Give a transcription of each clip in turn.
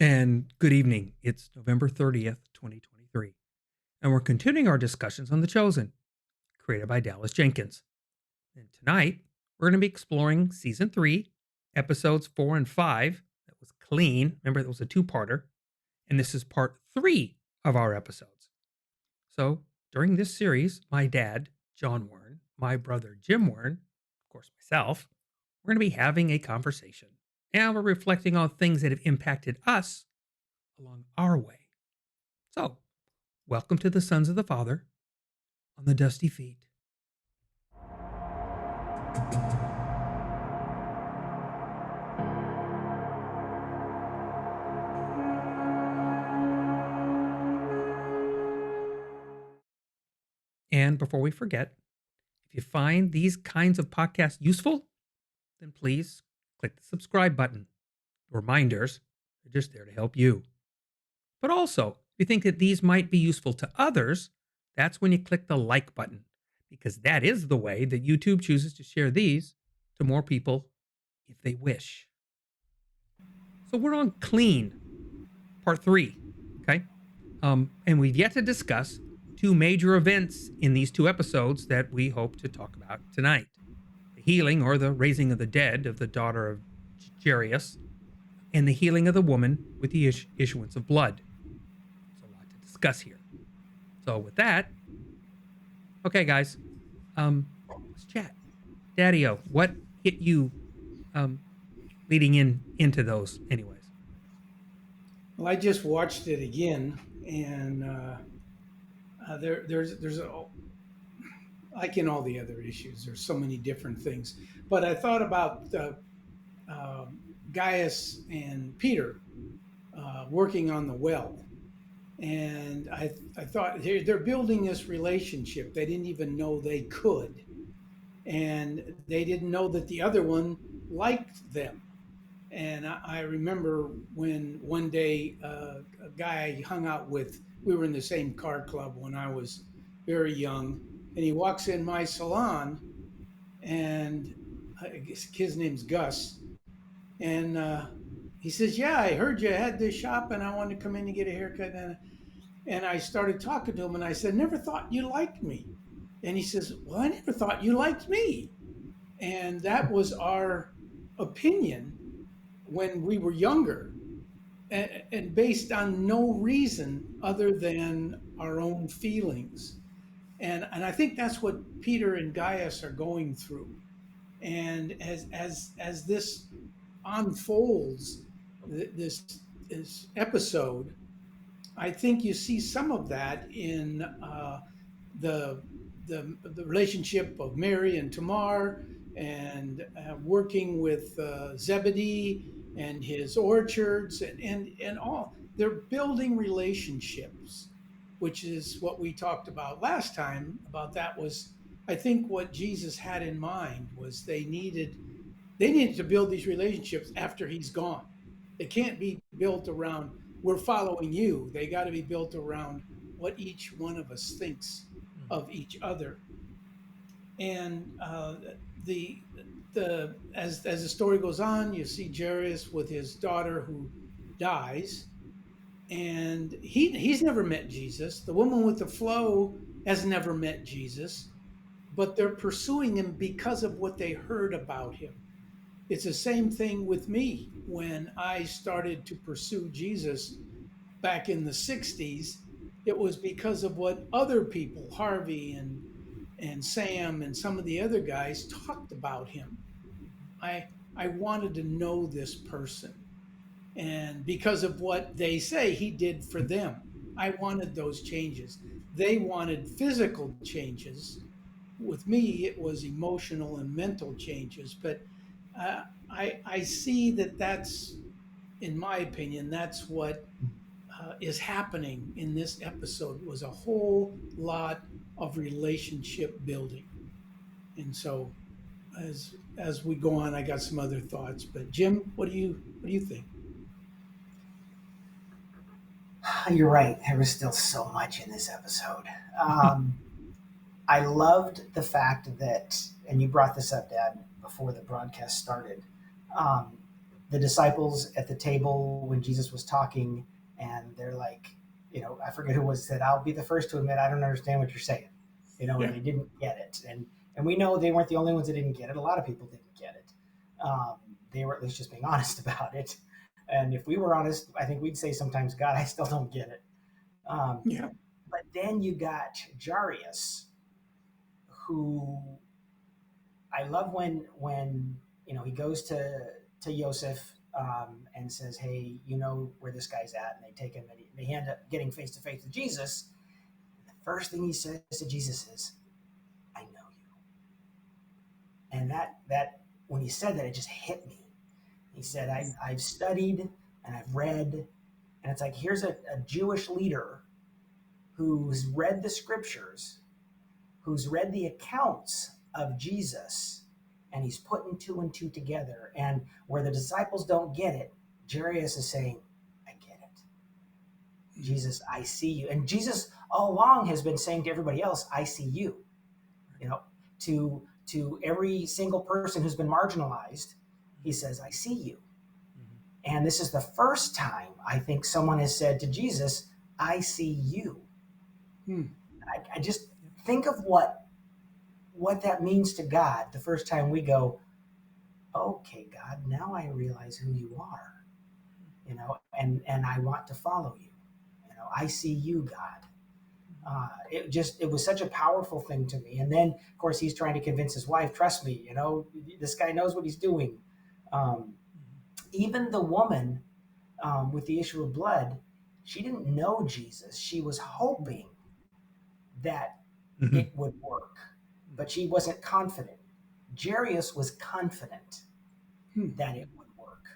And good evening. It's November 30th, 2023. And we're continuing our discussions on The Chosen, created by Dallas Jenkins. And tonight, we're going to be exploring season 3, episodes 4 and 5. That was clean. Remember, that was a two-parter. And this is part 3 of our episodes. So, during this series, my dad, John Warren, my brother, Jim Warren, of course, myself, we're going to be having a conversation. And we're reflecting on things that have impacted us along our way. So, welcome to the Sons of the Father on the Dusty Feet. And before we forget, if you find these kinds of podcasts useful, then please click the subscribe button. Reminders are just there to help you. But also, if you think that these might be useful to others, that's when you click the like button, because that is the way that YouTube chooses to share these to more people if they wish. So we're on clean, part 3, okay? And we've yet to discuss 2 major events in these 2 episodes that we hope to talk about tonight. The healing or the raising of the dead of the daughter of Jairus, and the healing of the woman with the issuance of blood. There's a lot to discuss here. So with that, okay, guys, let's chat. Daddy-O, what hit you leading into those anyways? Well, I just watched it again, and there's like in all the other issues, there's so many different things. But I thought about uh, Gaius and Peter working on the well, and I thought they're building this relationship. They didn't even know they could, and they didn't know that the other one liked them. And I remember when one day a guy I hung out with, we were in the same car club when I was very young, and he walks in my salon, and I guess his name's Gus, and he says, "Yeah, I heard you had this shop, and I wanted to come in and get a haircut." And I started talking to him, and I said, "Never thought you liked me." And he says, "Well, I never thought you liked me." And that was our opinion when we were younger, and based on no reason other than our own feelings. And I think that's what Peter and Gaius are going through. And as this unfolds, this episode, I think you see some of that in the, the relationship of Mary and Tamar, and working with Zebedee and his orchards, and all. They're building relationships, which is what we talked about last time. About that was, I think, what Jesus had in mind was they needed to build these relationships after he's gone. They can't be built around we're following you. They got to be built around what each one of us thinks of each other. And the as the story goes on, you see Jairus with his daughter who dies, and he's never met Jesus. The woman with the flow has never met Jesus, but they're pursuing him because of what they heard about him. It's the same thing with me when I started to pursue Jesus back in the 60s. It was because of what other people, Harvey and Sam and some of the other guys, talked about him. I wanted to know this person. And because of what they say he did for them, I wanted those changes. They wanted physical changes. With me, it was emotional and mental changes. But I see that that's, in my opinion, that's what is happening in this episode was a whole lot of relationship building. And so as we go on, I got some other thoughts. But Jim, what do you think? You're right. There was still so much in this episode. Um, I loved the fact that, and you brought this up, Dad, before the broadcast started. Um, the disciples at the table when Jesus was talking, and they're like, I forget who was said, "I'll be the first to admit I don't understand what you're saying," Yeah. and they didn't get it, and we know they weren't the only ones that didn't get it. A lot of people didn't get it. They were at least just being honest about it. And if we were honest, I think we'd say sometimes, "God, I still don't get it." Um, Yeah. but then you got Jarius, who I love when he goes to Yosef, and says, "Hey, you know where this guy's at?" And they take him, and they end up getting face to face with Jesus. And the first thing he says to Jesus is, "I know you." And that when he said that, it just hit me. He said, I've studied and I've read, and it's like, here's a Jewish leader who's read the scriptures, who's read the accounts of Jesus, and he's putting two and two together. And where the disciples don't get it, Jarius is saying, "I get it. Jesus, I see you." And Jesus all along has been saying to everybody else, "I see you." You know, to every single person who's been marginalized, he says, "I see you." And this is the first time I think someone has said to Jesus, "I see you." Hmm. I just think of what that means to God the first time we go, "Okay, God, now I realize who you are, and I want to follow you. I see you, God." It was such a powerful thing to me. And then, of course, he's trying to convince his wife, "Trust me, this guy knows what he's doing." Um, Even the woman, with the issue of blood, she didn't know Jesus. She was hoping that Mhm. it would work, but she wasn't confident. Jarius was confident Hmm. that it would work,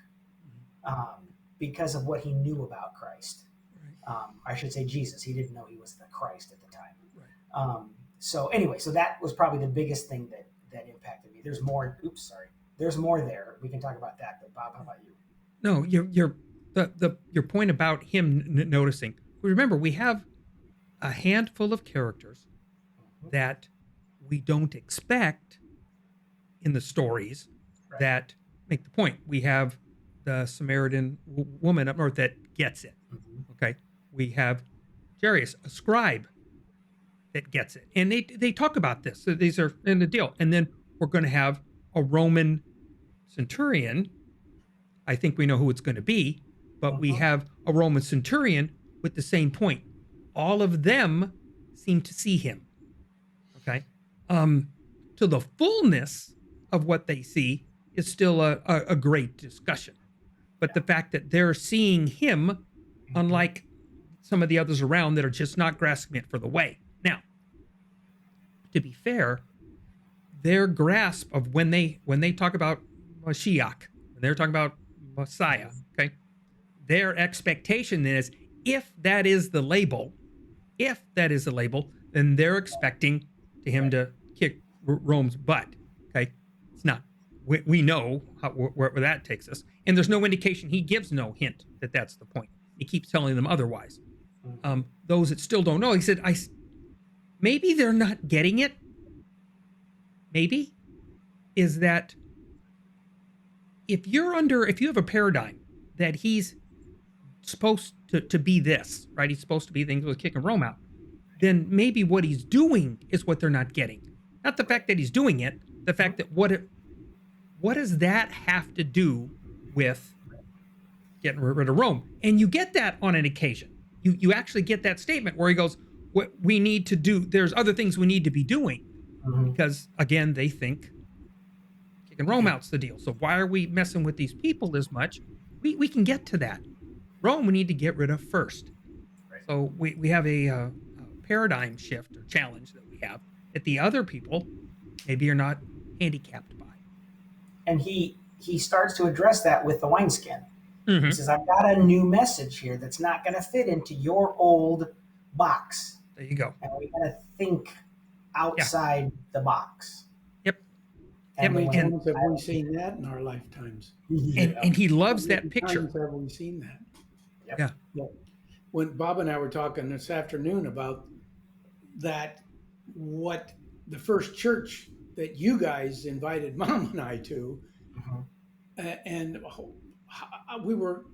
because of what he knew about Christ. Right. I should say Jesus. He didn't know he was the Christ at the time. Right. So anyway, so that was probably the biggest thing that impacted me. There's more. Oops, sorry. There's more there. We can talk about that. But Bob, how about you? No, your point about him noticing. Remember, we have a handful of characters Mhm. that we don't expect in the stories Right. that make the point. We have the Samaritan woman up north that gets it. Mhm. Okay, we have Jarius, a scribe, that gets it, and they talk about this. So these are in the deal, and then we're going to have a Roman centurion. I think we know who it's going to be, but we Mhm. have a Roman centurion with the same point. All of them seem to see him. Okay. Um, to the fullness of what they see is still a great discussion. But Yeah. the fact that they're seeing him, Mhm. unlike some of the others around that are just not grasping it for the way. Now, to be fair, their grasp of when they talk about Mashiach, when they're talking about Messiah, Mhm. okay, their expectation is if that is the label, then they're expecting to him Right. to kick Rome's butt. Okay, it's not. We know where that takes us, and there's no indication. He gives no hint that that's the point. He keeps telling them otherwise. Mhm. Those that still don't know, he said, maybe they're not getting it. Maybe is that if you have a paradigm that he's supposed to be this, right? He's supposed to be things with kicking Rome out. Then maybe what he's doing is what they're not getting. Not the Right. fact that he's doing it, the Mhm. fact that what does that have to do with getting rid of Rome? And you get that on an occasion. You actually get that statement where he goes, "What we need to do, there's other things we need to be doing," Mhm. because again, they think kicking Rome Yeah. out's the deal. So why are we messing with these people as much? We can get to that. Rome we need to get rid of first. Right. So we have a paradigm shift or challenge that we have that the other people maybe are not handicapped by. And he starts to address that with the wineskin. He Mm-hmm. says, "I've got a new message here that's not going to fit into your old box, There you go. and we got to think Yeah. outside the box." Yep. How And the Yep. many wineskin times have we I seen that in our lifetimes? yeah. And he How loves many that picture. times have we seen that? Yep. Yeah. Yeah. When Bob and I were talking this afternoon about that, what the first church that you guys invited Mom and I to, Mhm. and we were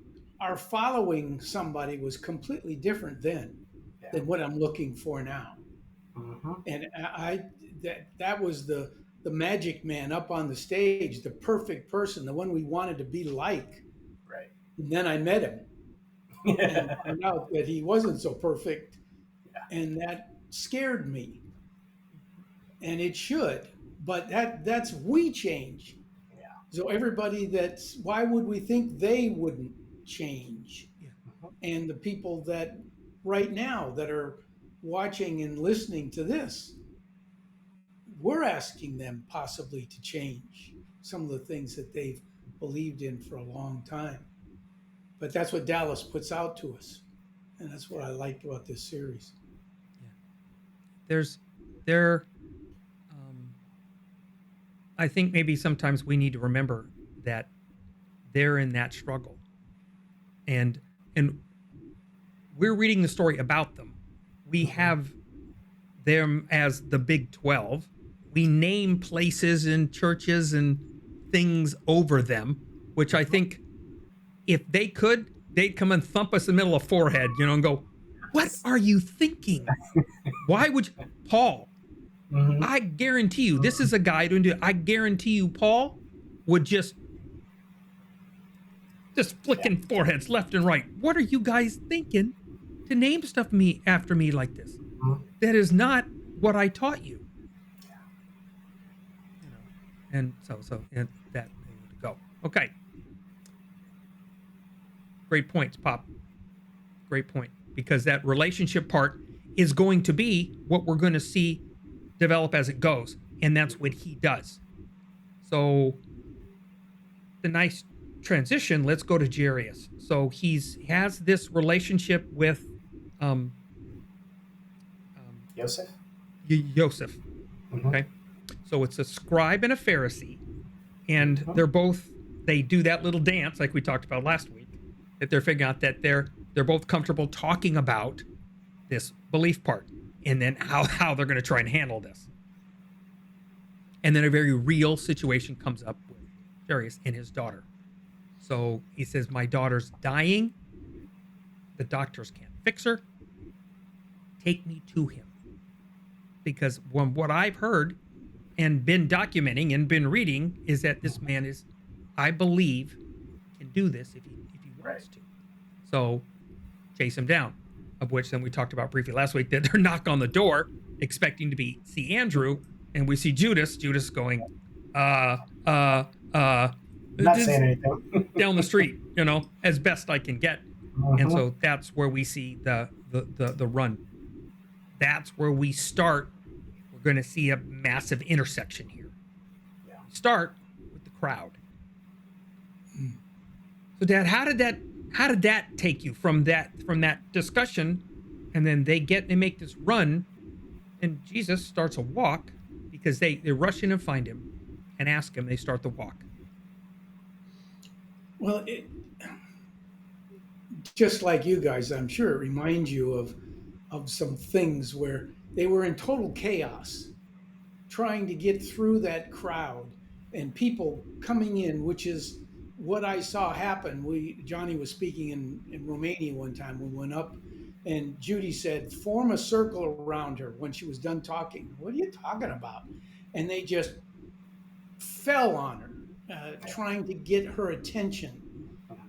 our following somebody was completely different then Yeah. than what I'm looking for now. Mm-hmm. And that was the magic man up on the stage, the perfect person, the one we wanted to be like. Right. And then I met him and Yeah. found out that he wasn't so perfect, and that scared me. And it should, but that's we change. Yeah. So everybody that's why would we think they wouldn't change? Yeah. Mhm. And the people that right now that are watching and listening to this, we're asking them possibly to change some of the things that they've believed in for a long time. But that's what Dallas puts out to us. And that's what Yeah. I liked about this series. Yeah. There's there um I think maybe sometimes we need to remember that they're in that struggle. And and we're reading the story about them. We Mm-hmm. have them as the Big 12. We name places and churches and things over them, which I Mm-hmm. think if they could, they'd come and thump us in the middle of the forehead, and go, "What are you thinking? Why would you, Paul? Mm-hmm. I guarantee you, this is a guy doing it. I guarantee you, Paul would just Yeah. flicking foreheads left and right. What are you guys thinking to name stuff me after me like this? Mhm. That is not what I taught you." You know, and and that they would go. Okay, great points, Pop. Great point, because that relationship part is going to be what we're going to see develop as it goes, and that's what he does. So the nice transition. Let's go to Jarius. So he has this relationship with um, um, Joseph. Joseph. Mm-hmm. Okay, so it's a scribe and a Pharisee, and Mm-hmm. they do that little dance like we talked about last week, that they're figuring out that they're both comfortable talking about this belief part, and then how they're going to try and handle this. And then a very real situation comes up with Jarius and his daughter. So he says, "My daughter's dying. The doctors can't fix her. Take me to him." Because from what I've heard and been documenting and been reading is that this man is, I believe, can do this if he Right. wants to. So chase him down. Of which then we talked about briefly last week, that they're knock on the door expecting to see Andrew, and we see Judas going, uh, uh, uh, Not this saying anything. down the street, as best I can get. And Mm-hmm. so that's where we see the run. That's where we start. We're going to see a massive intersection here. Yeah. We start with the crowd. So, Dad, how did that take you from that discussion, and then they make this run, and Jesus starts a walk because they rush in and find him and ask him. They start the walk. Well, just like you guys, I'm sure it reminds you of some things where they were in total chaos trying to get through that crowd and people coming in, which is what I saw happen. Johnny was speaking in Romania one time. We went up, and Judy said, "Form a circle around her." When she was done talking, what are you talking about? And they just fell on her, trying to get her attention.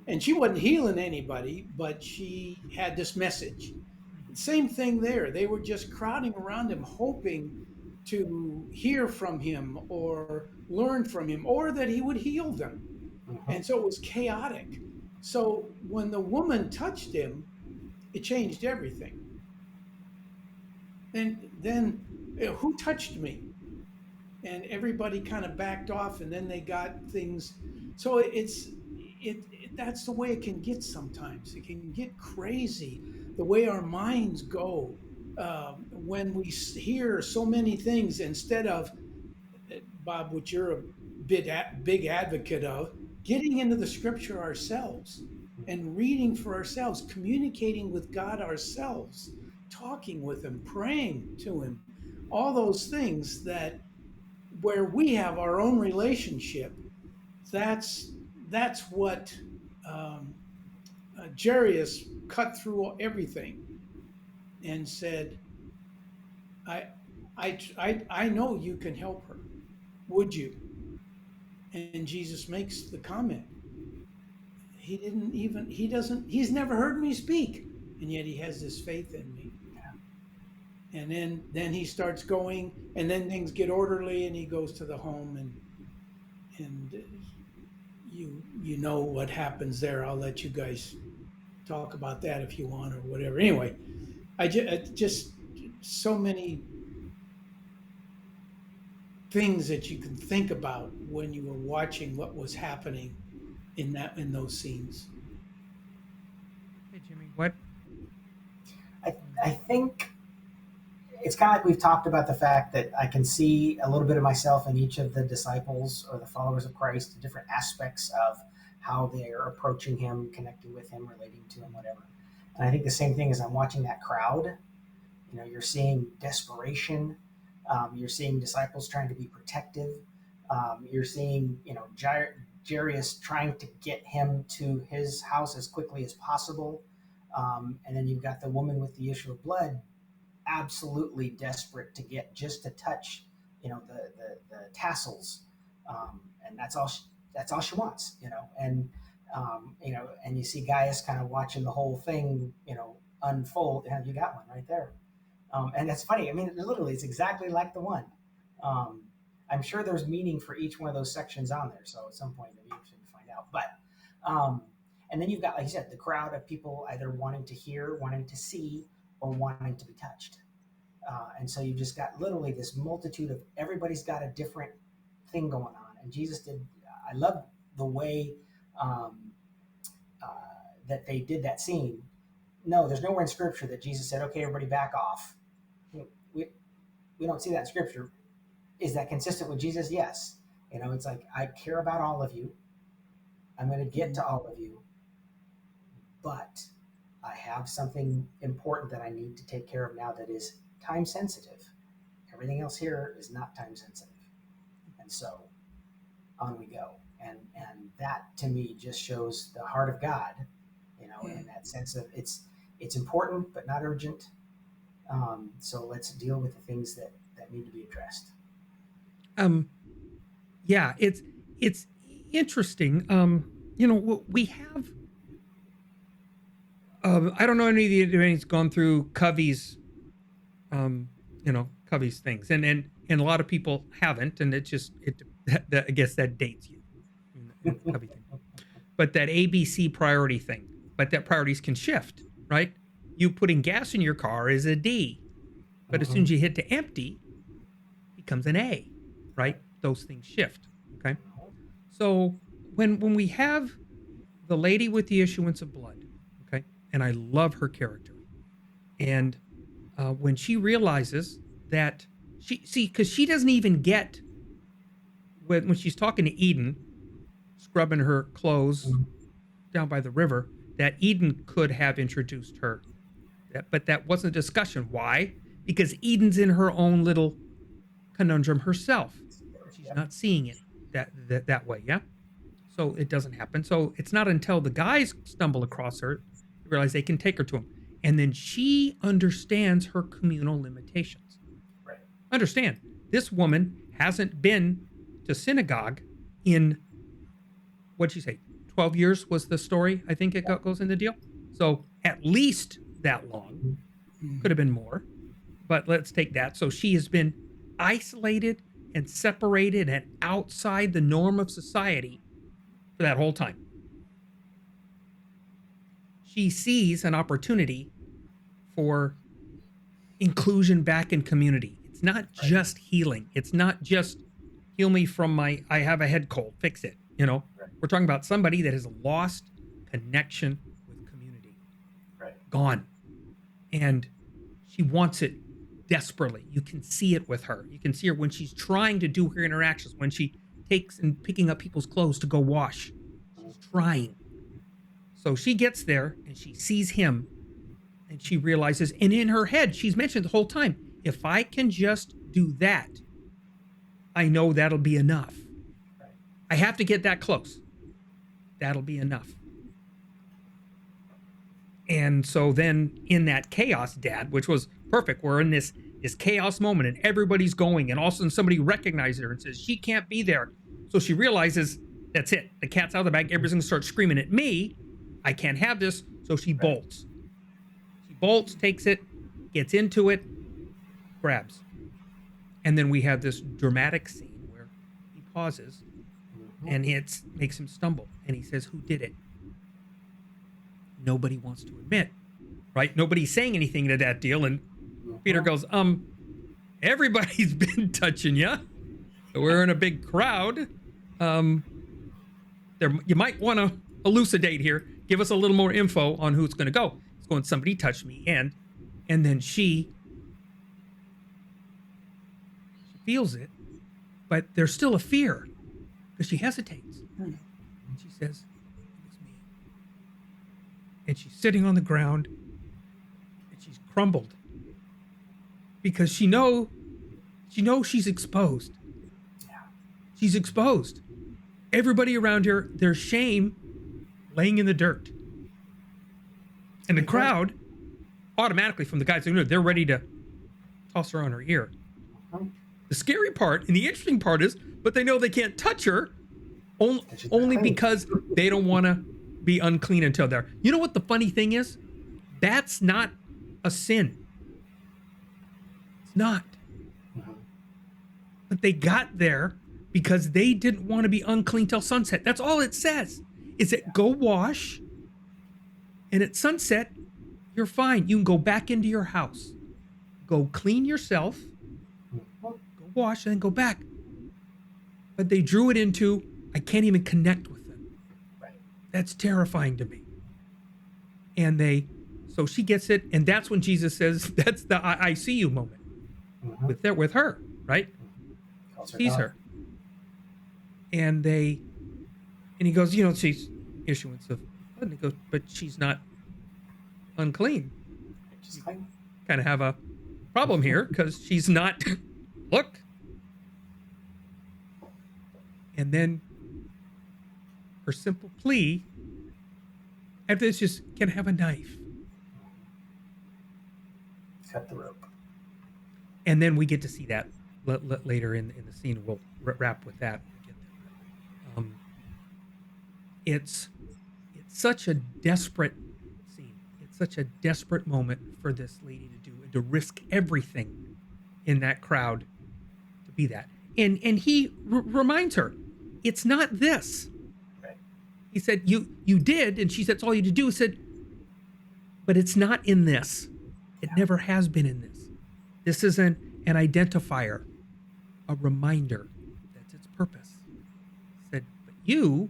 And she wasn't healing anybody, but she had this message. Same thing there. They were just crowding around him, hoping to hear from him or learn from him or that he would heal them. Mm-hmm. And so it was chaotic. So when the woman touched him, it changed everything. And then, who touched me? And everybody kind of backed off, and then they got things. So that's the way it can get sometimes. It can get crazy the way our minds go when we hear so many things instead of, Bob, which you're a big advocate of, getting into the scripture ourselves and reading for ourselves, communicating with God ourselves, talking with him, praying to him, all those things that where we have our own relationship. That's what um, Jairus cut through everything and said, I, I know you can help her. Would you? And Jesus makes the comment, he's never heard me speak. And yet he has this faith in me. And then he starts going, and then things get orderly, and he goes to the home, and you know what happens there. I'll let you guys talk about that if you want or whatever. Anyway, I just so many things that you can think about when you were watching what was happening in those scenes. Hey, Jimmy, what? I think it's kind of like we've talked about the fact that I can see a little bit of myself in each of the disciples or the followers of Christ, different aspects of how they are approaching him, connecting with him, relating to him, whatever. And I think the same thing as I'm watching that crowd. You know, you're seeing desperation. You're seeing disciples trying to be protective. You're seeing, Jairus trying to get him to his house as quickly as possible. And then you've got the woman with the issue of blood, absolutely desperate to get just to touch, the tassels, and that's all she wants, and you see Gaius kind of watching the whole thing, unfold. And you got one right there. And that's funny. I mean, literally, it's exactly like the one. Um, I'm sure there's meaning for each one of those sections on there. So at some point, maybe you should find out. But and then you've got, like you said, the crowd of people either wanting to hear, wanting to see, or wanting to be touched. And so you've just got literally this multitude of everybody's got a different thing going on. And Jesus did. I love the way um, uh, that they did that scene. No, there's nowhere in Scripture that Jesus said, "Okay, everybody, back off." We we don't see that in Scripture. Is that consistent with Jesus? Yes. It's like, I care about all of you. I'm going to get to all of you, but I have something important that I need to take care of now that is time sensitive. Everything else here is not time sensitive. And so on we go. And that to me just shows the heart of God, in that sense of it's important but not urgent. So let's deal with the things that need to be addressed. Yeah, it's interesting. We have. I don't know anybody's gone through Covey's, Covey's things, and a lot of people haven't, and I guess that dates you, in the Covey thing. But that ABC priority thing, but that priorities can shift, right? You putting gas in your car is a D, but as soon as you hit to empty, it becomes an A, right? Those things shift. Okay. So when we have the lady with the issuance of blood, okay, and I love her character, and when she realizes that because she doesn't even get when she's talking to Eden, scrubbing her clothes down by the river, that Eden could have introduced her, but that wasn't a discussion. Why? Because Eden's in her own little conundrum herself, and she's not seeing it that way. Yeah. So it doesn't happen. So it's not until the guys stumble across her, they realize they can take her to him. And then she understands her communal limitations. Right. Understand, this woman hasn't been to synagogue in, what'd she say, 12 years was the story, I think it goes in the deal. So at least that long. Could have been more. But let's take that. So she has been isolated and separated and outside the norm of society for that whole time. She sees an opportunity for inclusion back in community. It's not just healing. It's not just heal me from I have a head cold, fix it. We're talking about somebody that has lost connection with community. Right. Gone. And she wants it desperately. You can see it with her. You can see her when she's trying to do her interactions, when she takes and picking up people's clothes to go wash. She's trying. So she gets there and she sees him and she realizes, and in her head, she's mentioned the whole time, if I can just do that, I know that'll be enough. I have to get that close. That'll be enough. And so then in that chaos, Dad, which was perfect, we're in this chaos moment and everybody's going, and all of a sudden somebody recognizes her and says, she can't be there. So she realizes that's it. The cat's out of the bag. Everybody's going to start screaming at me. I can't have this. So she bolts. She bolts, takes it, gets into it, grabs. And then we have this dramatic scene where he pauses and it makes him stumble. And he says, who did it? Nobody wants to admit, right? Nobody's saying anything to that deal. And Peter goes, everybody's been touching you. We're in a big crowd. You might want to elucidate here. Give us a little more info on who's going to go. It's going, somebody touched me. And then she feels it, but there's still a fear because she hesitates. And she says, it was me. And she's sitting on the ground and she's crumbled because she knows she's exposed. She's exposed. Everybody around her, there's shame laying in the dirt. And the crowd, automatically from the guys, they're ready to toss her on her ear. The scary part and the interesting part is, but they know they can't touch her only because they don't want to be unclean until they're. You know what the funny thing is? That's not a sin. It's not. But they got there because they didn't want to be unclean till sunset. That's all it says. Is that go wash, and at sunset, you're fine. You can go back into your house. Go clean yourself, go wash, and then go back. But they drew it into, I can't even connect with them. Right. That's terrifying to me. And so she gets it, and that's when Jesus says, that's the I see you moment with her, right? Sees her. And he goes, she's issuance of blood. And he goes, but she's not unclean. She's clean. Kind of have a problem here because she's not. Look. And then her simple plea after this just, can I have a knife? Cut the rope. And then we get to see that later in the scene. We'll wrap with that. It's such a desperate scene. It's such a desperate moment for this lady to do and to risk everything in that crowd to be that. And he reminds her, it's not this. Right. He said, you did, and she said, it's all you to do. He said, but it's not in this. It never has been in this. This is an identifier, a reminder. That's its purpose. He said, but you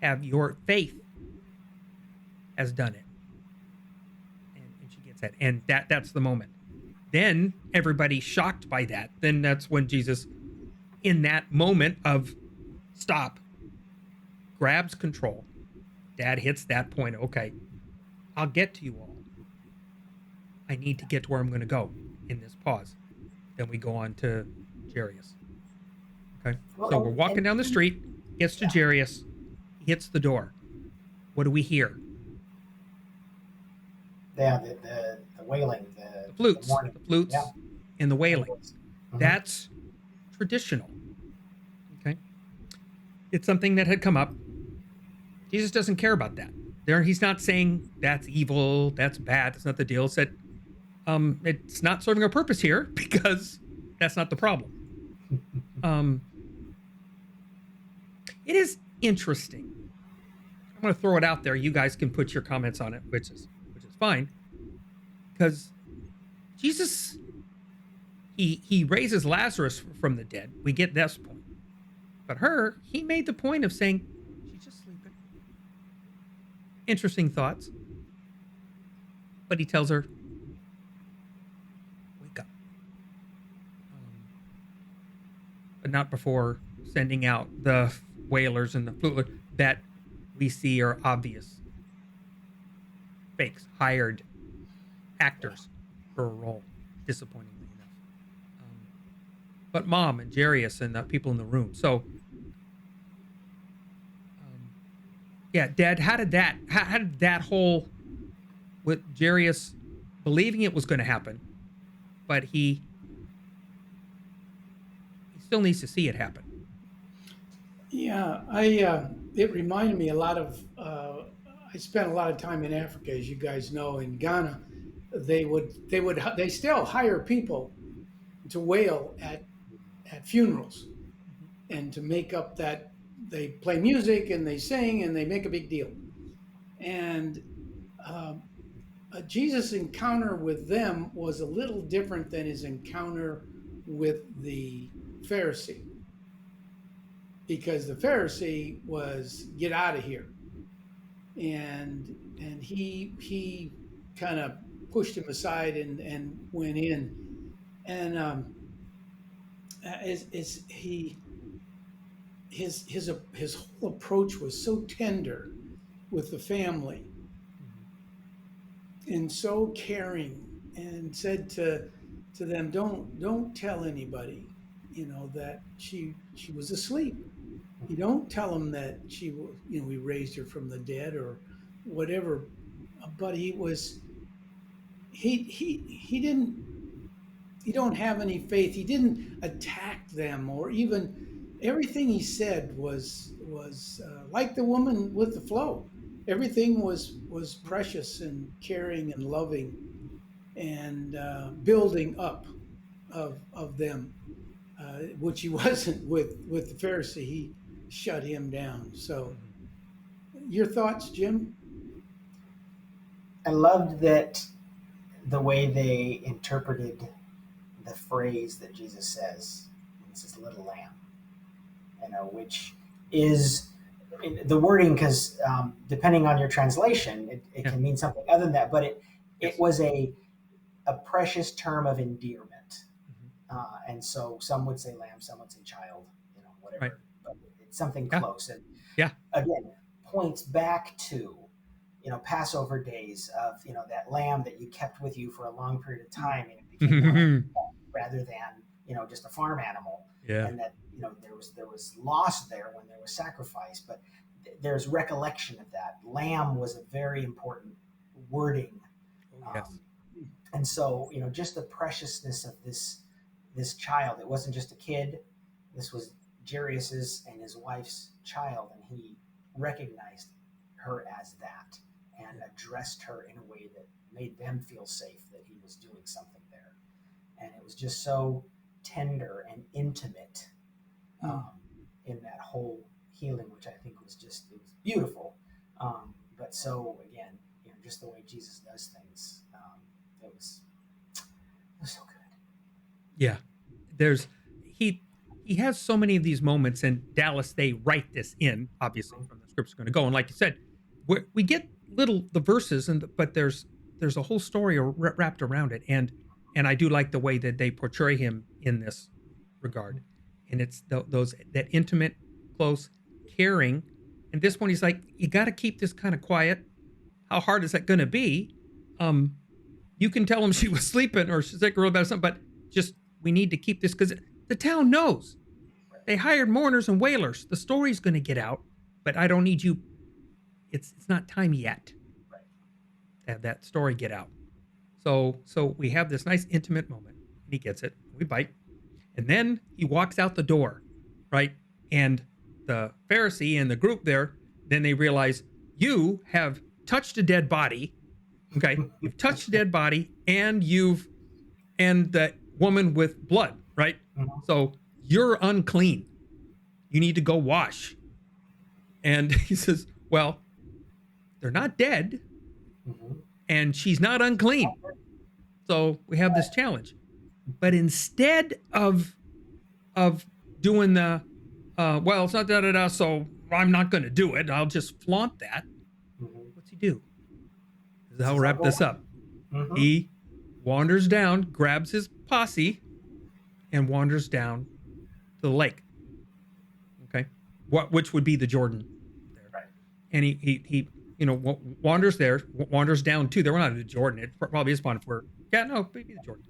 have your faith has done it. And she gets that. And that's the moment. Then everybody's shocked by that. Then that's when Jesus, in that moment of stop, grabs control. Dad hits that point. Okay, I'll get to you all. I need to get to where I'm going to go in this pause. Then we go on to Jairus. Okay, so we're walking down the street, gets to Jairus, he hits the door. What do we hear? Yeah, the wailing, the flutes, the flutes, and the wailing. That's traditional. Okay, it's something that had come up. Jesus doesn't care about that. He's not saying that's evil, that's bad, that's not the deal. He said, it's not serving a purpose here because that's not the problem. It is interesting. I'm going to throw it out there. You guys can put your comments on it, which is fine, because Jesus, he raises Lazarus from the dead. We get this point, but he made the point of saying she's just sleeping. Interesting thoughts, but he tells her, wake up, but not before sending out the wailers and the flute that we see are obvious fakes, hired actors for a role, disappointingly enough. But Mom and Jairus and the people in the room. So, Dad, how did that whole with Jarius believing it was going to happen, but he still needs to see it happen. Yeah, it reminded me a lot of. I spent a lot of time in Africa, as you guys know, in Ghana. They still hire people to wail at funerals Mhm. and to make up that they play music and they sing and they make a big deal. And um, a Jesus encounter with them was a little different than his encounter with the Pharisee, because the Pharisee was get out of here, and he kind of pushed him aside and went in, and is he his whole approach was so tender with the family Mhm. and so caring, and said to them, don't tell anybody, that she was asleep. You don't tell them that we raised her from the dead or whatever. But he didn't, he don't have any faith. He didn't attack them, or even, everything he said was like the woman with the flow. Everything was precious and caring and loving, and building up of them, which he wasn't with the Pharisee. He shut him down. So, Mhm. your thoughts, Jim? I loved that the way they interpreted the phrase that Jesus says, "This is little lamb," which is the wording, because depending on your translation, it Yeah. can mean something other than that. But it Yes. was a precious term of endearment, Mhm. and so some would say lamb, some would say child, Right. whatever. But it's something Yeah. close, and Yeah. again points back to Passover days of that lamb that you kept with you for a long period of time, and it became more like Mhm. a pet rather than just a farm animal, Yeah. and that there was loss there when there was sacrifice, but there's recollection of that. Lamb was a very important wording, Oh um, yes. and so just the preciousness of this child. It wasn't just a kid. This was Jarius's and his wife's child, and he recognized her as that and Yeah. addressed her in a way that made them feel safe that he was doing something there. And it was just so tender and intimate, Mm. um, in that whole healing, which I think it was beautiful. But so again, just the way Jesus does things, it was so good. Yeah. There's he he has so many of these moments, and Dallas, they write this in, obviously, from the script's going to go. And like you said, we get the verses, but there's a whole story wrapped around it, and I do like the way that they portray him in this regard. And it's those that intimate, close, caring. And this one, he's like, you got to keep this kind of quiet. How hard is that going to be? Um, you can tell him she was sleeping or she's sick or about something, but just we need to keep this because the town knows they hired mourners and wailers. The story's going to get out, but I don't need you. It's not time yet Right. to have that story get out. So we have this nice intimate moment, and he gets it. We bite, and then he walks out the door, right? And the Pharisee and the group there, then they realize you have touched a dead body. Okay, you've touched a dead body, and the woman with blood, right? Mhm. So you're unclean. You need to go wash. And he says, well, they're not dead, Mhm. and she's not unclean. So we have this challenge. But instead of doing the well, it's not da da da, so I'm not going to do it. I'll just flaunt that. Mhm. What's he do? This is how Says we'll I'll wrap go. this up. Mhm. He wanders down, grabs his posse, and wanders down to the lake. Okay, which would be the Jordan there, Right. and he wanders there, wanders down too. They're not the Jordan. It probably is fun for yeah, no, maybe the Jordan,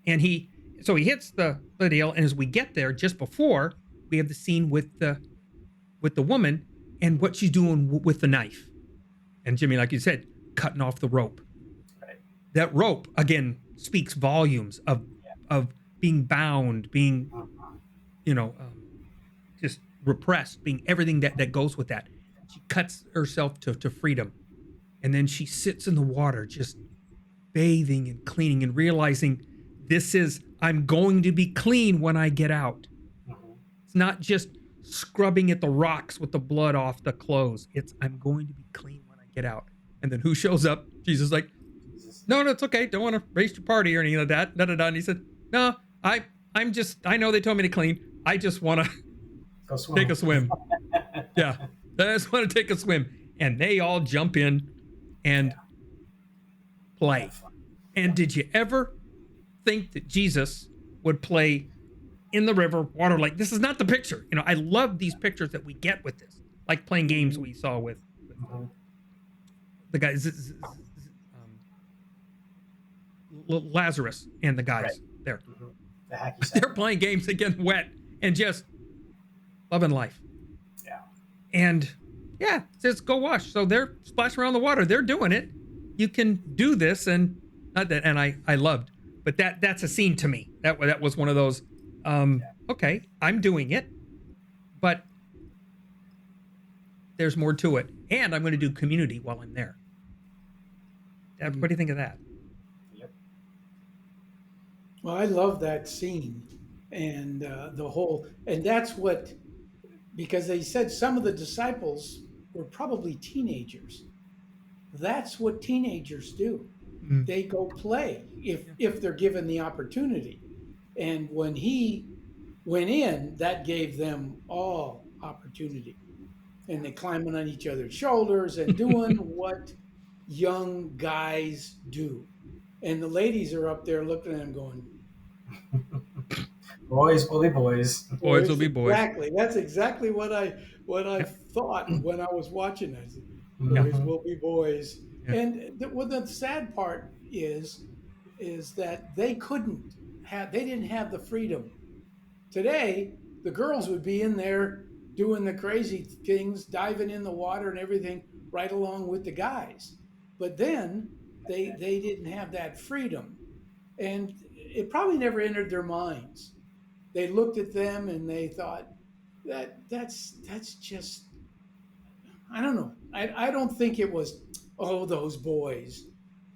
and he hits the deal. And as we get there, just before we have the scene with the woman and what she's doing with the knife, and Jimmy, like you said, cutting off the rope. that rope again speaks volumes Yeah. of being bound, being, Mhm. you know, just repressed, being everything that goes with that. She cuts herself to freedom, and then she sits in the water, just bathing and cleaning and realizing this is I'm going to be clean when I get out. Mhm. It's not just scrubbing at the rocks with the blood off the clothes. It's I'm going to be clean when I get out. And then who shows up? Jesus is like, Jesus. no, no, it's okay. Don't want to waste your party or anything like that. Da, da, da. And he said, no, I'm just, I know they told me to clean. I just want to Go take a swimming. swim. Yeah. I just want to take a swim. And they all jump in and Yeah. Have play. fun. And Yeah. did you ever think that Jesus would play in the river, water lake? This is not the picture. You know, I love these pictures that we get with this, like playing games we saw with Mhm. the guys, Lazarus and the Right. guys there. Mhm. The hacky sack. They're playing games and getting wet and just loving life. Yeah. And yeah, it says go wash. So they're splashing around the water. They're doing it. You can do this, and not that. And I loved, but that's a scene to me. That was one of those. Yeah. Okay, I'm doing it, but there's more to it, and I'm going to do community while I'm there. What do you think of that? Yep. Well, I love that scene and the whole, and that's what, because they said some of the disciples were probably teenagers. That's what teenagers do. Mm, They go play yeah. if they're given the opportunity. And when he went in, that gave them all opportunity. And they climbing on each other's shoulders and doing what young guys do. And the ladies are up there looking at him going, Boys will be boys. Boys will boys, be boys. exactly. That's exactly what I Yep. thought when I was watching it. I said, boys Mhm. will be boys. Yeah. And the sad part is that they didn't have the freedom. Today, the girls would be in there doing the crazy things, diving in the water and everything, right along with the guys. But then they didn't have that freedom, and it probably never entered their minds. They looked at them and they thought that's just, I don't know. I don't think it was, oh, those boys.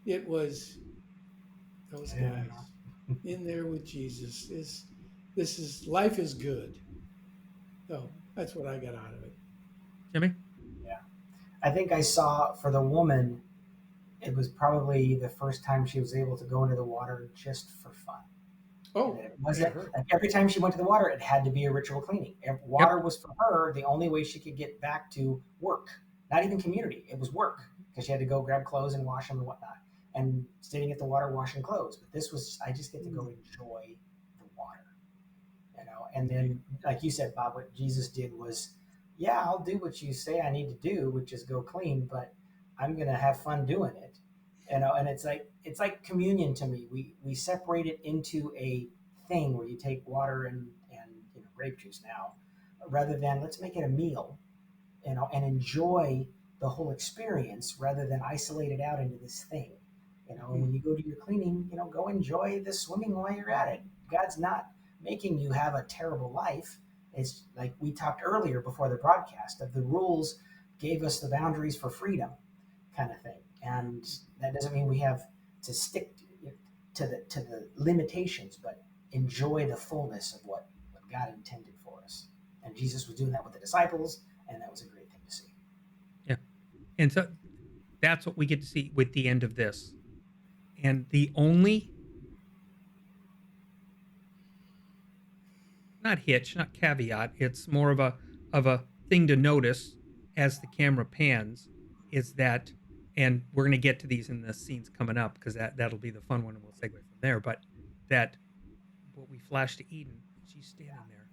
It was those Yeah. guys in there with Jesus. This is life is good. So that's what I got out of it. Jimmy? Yeah. I think I saw for the woman, it was probably the first time she was able to go into the water just for fun. And Oh, it yeah, wasn't her. like every time she went to the water, it had to be a ritual cleaning. Water Yep. was for her the only way she could get back to work, not even community. It was work because she had to go grab clothes and wash them and whatnot, and sitting at the water washing clothes. But this was I just get to go enjoy the water, you know. And then, like you said, Bob, what Jesus did was, yeah, I'll do what you say I need to do, which is go clean, but I'm gonna have fun doing it, you know. And it's like communion to me. We separate it into a thing where you take water and grape juice now, rather than let's make it a meal, you know, and enjoy the whole experience rather than isolate it out into this thing. You know, and when you go do your cleaning, you know, go enjoy the swimming while you're at it. God's not making you have a terrible life. It's like we talked earlier before the broadcast of the rules gave us the boundaries for freedom kind of thing. And that doesn't mean we have to stick to the limitations, but enjoy the fullness of what God intended for us. And Jesus was doing that with the disciples, and that was a great thing to see. Yeah. And so that's what we get to see with the end of this. And the only, not hitch, not caveat, it's more of a thing to notice as the camera pans is that, and we're going to get to these in the scenes coming up because that'll be the fun one and we'll segue from there. But that what we flash to Eden, she's Yeah, standing there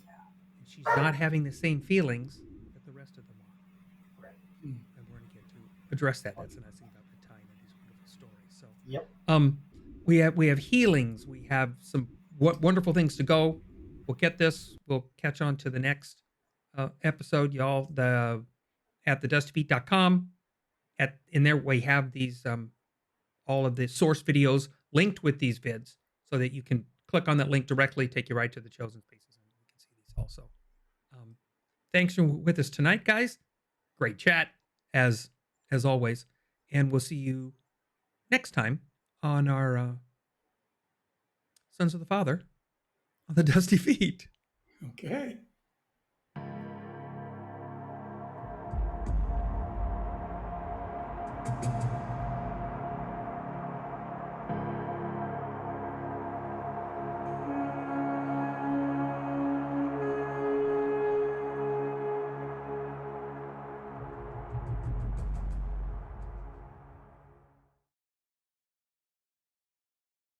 yeah, and she's not having the same feelings that the rest of them are. right. And we're going to get to address that. That's a nice thing about the time of these wonderful stories. So, Yep. we have healings. We have some wonderful things to go. We'll get this. We'll catch on to the next episode, y'all. At theDustyFeet.com. In there we have these all of the source videos linked with these vids so that you can click on that link directly, take you right to the chosen spaces, and you can see these also. Thanks for with us tonight, guys. Great chat as always, and we'll see you next time on our Sons of the Father on the Dusty Feet. Okay.